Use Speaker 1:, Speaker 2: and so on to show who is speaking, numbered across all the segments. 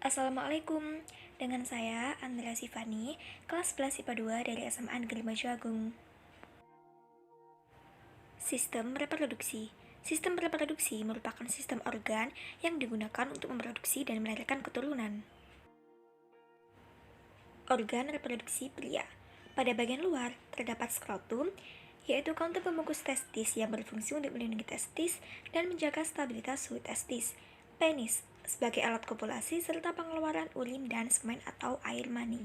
Speaker 1: Assalamualaikum, dengan saya Andrea Sifani, kelas 11 IPA 2 dari SMA Negeri Maju Agung. Sistem reproduksi. Sistem reproduksi merupakan sistem organ yang digunakan untuk memproduksi dan melahirkan keturunan. Organ reproduksi pria. Pada bagian luar terdapat skrotum, yaitu kantung pembungkus testis yang berfungsi untuk melindungi testis dan menjaga stabilitas suhu testis. Penis sebagai alat kopulasi serta pengeluaran urin dan semen atau air mani.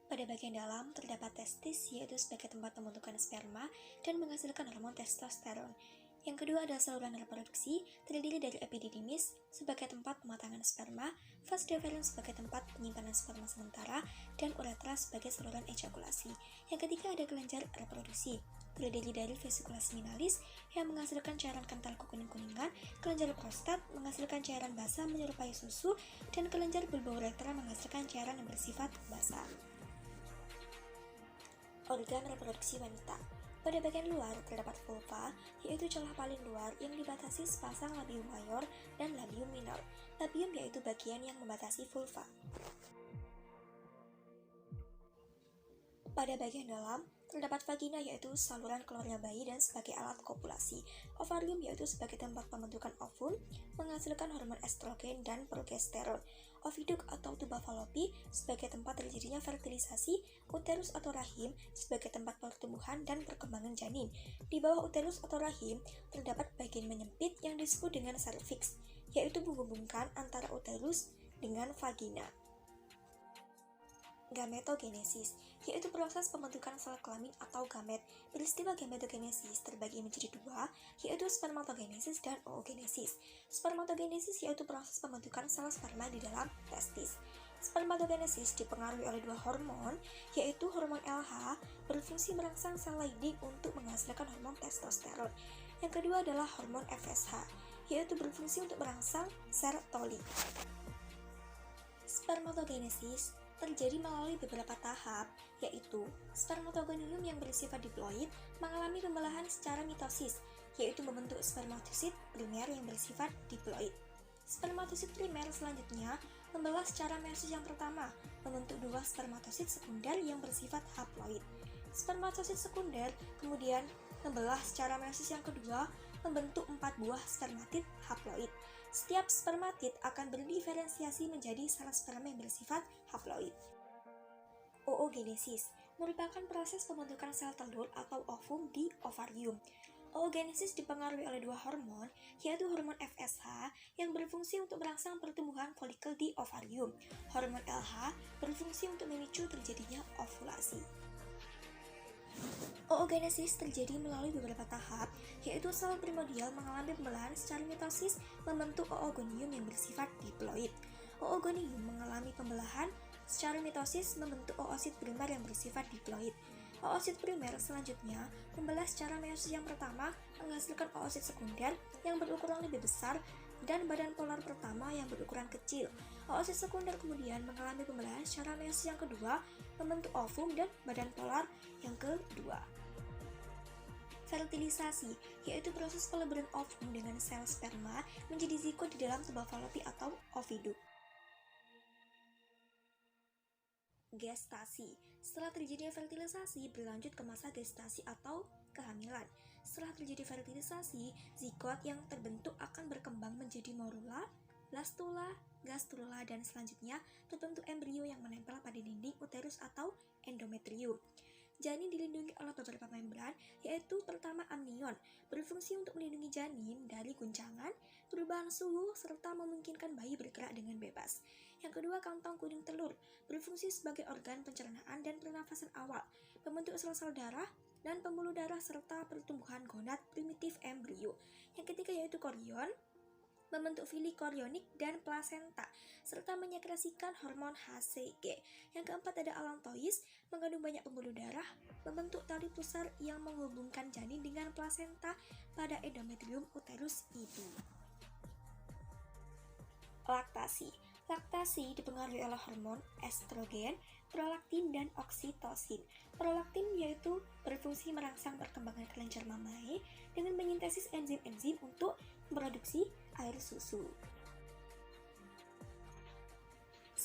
Speaker 1: Pada bagian dalam terdapat testis, yaitu sebagai tempat pembentukan sperma dan menghasilkan hormon testosteron. Yang kedua adalah saluran reproduksi, terdiri dari epididymis sebagai tempat pematangan sperma, vas deferens sebagai tempat penyimpanan sperma sementara, dan uretra sebagai saluran ejakulasi. Yang ketiga ada kelenjar reproduksi, terdiri dari vesicula seminalis yang menghasilkan cairan kental kekuning-kuningan, kelenjar prostat menghasilkan cairan basah menyerupai susu, dan kelenjar bulba uretra menghasilkan cairan yang bersifat basah. Organ reproduksi wanita. Pada bagian luar terdapat vulva, yaitu celah paling luar yang dibatasi sepasang labium mayor dan labium minor. Labium yaitu bagian yang membatasi vulva. Pada bagian dalam terdapat vagina, yaitu saluran keluarnya bayi dan sebagai alat kopulasi. Ovarium yaitu sebagai tempat pembentukan ovum, menghasilkan hormon estrogen dan progesteron. Oviduk atau tuba falopi sebagai tempat terjadinya fertilisasi. Uterus atau rahim sebagai tempat pertumbuhan dan perkembangan janin. Di bawah uterus atau rahim terdapat bagian menyempit yang disebut dengan serviks, yaitu menghubungkan antara uterus dengan vagina. Gametogenesis, yaitu proses pembentukan sel kelamin atau gamet. Peristiwa gametogenesis terbagi menjadi dua, yaitu spermatogenesis dan oogenesis. Spermatogenesis yaitu proses pembentukan sel sperma di dalam testis. Spermatogenesis dipengaruhi oleh dua hormon, yaitu hormon LH berfungsi merangsang sel Leydig untuk menghasilkan hormon testosteron. Yang kedua adalah hormon FSH, yaitu berfungsi untuk merangsang sertoli. Spermatogenesis terjadi melalui beberapa tahap, yaitu spermatogonium yang bersifat diploid mengalami pembelahan secara mitosis, yaitu membentuk spermatosit primer yang bersifat diploid. Spermatosit primer selanjutnya membelah secara meiosis yang pertama, membentuk dua spermatosit sekunder yang bersifat haploid. Spermatosit sekunder kemudian membelah secara meiosis yang kedua, membentuk 4 buah spermatid haploid. Setiap spermatid akan berdiferensiasi menjadi sel sperma yang bersifat haploid. Oogenesis merupakan proses pembentukan sel telur atau ovum di ovarium. Oogenesis dipengaruhi oleh dua hormon, yaitu hormon FSH yang berfungsi untuk merangsang pertumbuhan folikel di ovarium. Hormon LH berfungsi untuk memicu terjadinya ovulasi. Oogenesis terjadi melalui beberapa tahap, yaitu sel primordial mengalami pembelahan secara mitosis membentuk oogonium yang bersifat diploid. Oogonium mengalami pembelahan secara mitosis membentuk oosit primer yang bersifat diploid. Oosit primer selanjutnya membelah secara meiosis yang pertama menghasilkan oosit sekunder yang berukuran lebih besar dan badan polar pertama yang berukuran kecil. Oosit sekunder kemudian mengalami pembelahan secara meiosis yang kedua membentuk ovum dan badan polar yang kedua. Fertilisasi, yaitu proses peleburan ovum dengan sel sperma menjadi zigot di dalam tuba falopi atau oviduk. Gestasi, setelah terjadinya fertilisasi berlanjut ke masa gestasi atau kehamilan. Setelah terjadi fertilisasi, zigot yang terbentuk akan berkembang menjadi morula, blastula, gastrula, dan selanjutnya terbentuk embrio yang menempel pada dinding uterus atau endometrium. Janin dilindungi oleh beberapa membran, yaitu pertama amnion, berfungsi untuk melindungi janin dari guncangan, perubahan suhu, serta memungkinkan bayi bergerak dengan bebas. Yang kedua, kantong kuning telur, berfungsi sebagai organ pencernaan dan pernafasan awal, membentuk sel-sel darah dan pembuluh darah serta pertumbuhan gonad primitif embrio. Yang ketiga yaitu korion, membentuk fili korionik dan plasenta, serta menyekresikan hormon HCG. Yang keempat ada allantois, mengandung banyak pembuluh darah, membentuk tali pusar yang menghubungkan janin dengan plasenta pada endometrium uterus ibu. Laktasi. Laktasi dipengaruhi oleh hormon estrogen, prolaktin, dan oksitosin. Prolaktin yaitu berfungsi merangsang perkembangan kelenjar mamae dengan menyintesis enzim-enzim untuk memproduksi air susu.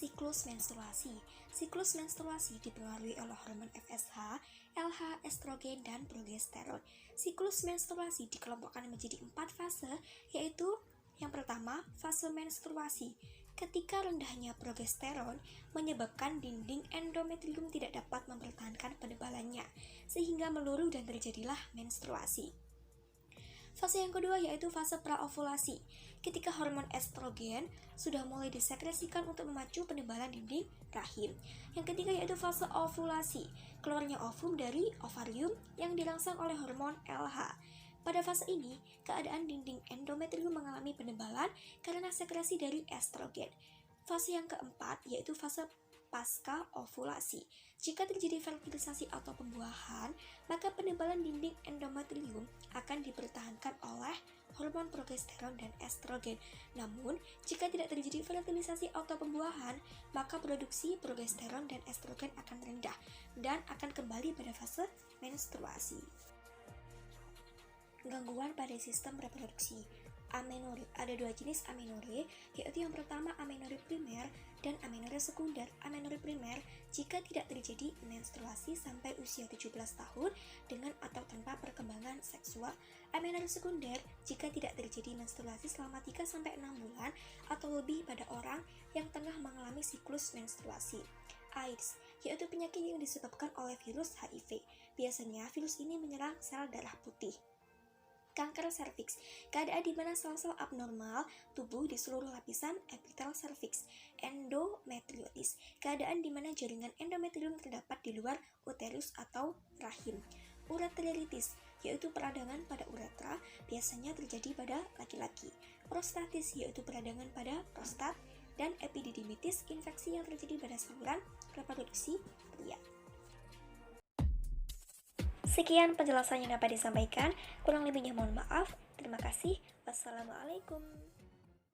Speaker 1: Siklus menstruasi. Siklus menstruasi dipengaruhi oleh hormon FSH, LH, estrogen, dan progesteron. Siklus menstruasi dikelompokkan menjadi 4 fase, yaitu yang pertama, fase menstruasi. Ketika rendahnya progesteron menyebabkan dinding endometrium tidak dapat mempertahankan penebalannya, sehingga meluruh dan terjadilah menstruasi. Fase yang kedua yaitu fase praovulasi. Ketika hormon estrogen sudah mulai disekresikan untuk memacu penebalan dinding rahim. Yang ketiga yaitu fase ovulasi. Keluarnya ovum dari ovarium yang dirangsang oleh hormon LH. Pada fase ini, keadaan dinding endometrium mengalami penebalan karena sekresi dari estrogen. Fase yang keempat yaitu fase pasca ovulasi. Jika terjadi fertilisasi atau pembuahan, maka penebalan dinding endometrium akan dipertahankan oleh hormon progesteron dan estrogen. Namun, jika tidak terjadi fertilisasi atau pembuahan, maka produksi progesteron dan estrogen akan rendah dan akan kembali pada fase menstruasi. Gangguan pada sistem reproduksi. Amenorrhea. Ada 2 jenis amenorrhea, yaitu yang pertama amenorrhea primer dan amenorrhea sekunder. Amenorrhea primer jika tidak terjadi menstruasi sampai usia 17 tahun dengan atau tanpa perkembangan seksual. Amenorrhea sekunder jika tidak terjadi menstruasi selama 3-6 bulan atau lebih pada orang yang tengah mengalami siklus menstruasi. AIDS, yaitu penyakit yang disebabkan oleh virus HIV. Biasanya virus ini menyerang sel darah putih. Kanker serviks, keadaan di mana sel-sel abnormal tubuh di seluruh lapisan epitel serviks. Endometriosis, keadaan di mana jaringan endometrium terdapat di luar uterus atau rahim. Ureteritis, yaitu peradangan pada uretra, biasanya terjadi pada laki-laki. Prostatis, yaitu peradangan pada prostat. Dan epididymitis, infeksi yang terjadi pada saluran reproduksi pria. Sekian penjelasan yang dapat disampaikan, kurang lebihnya mohon maaf. Terima kasih. Wassalamualaikum.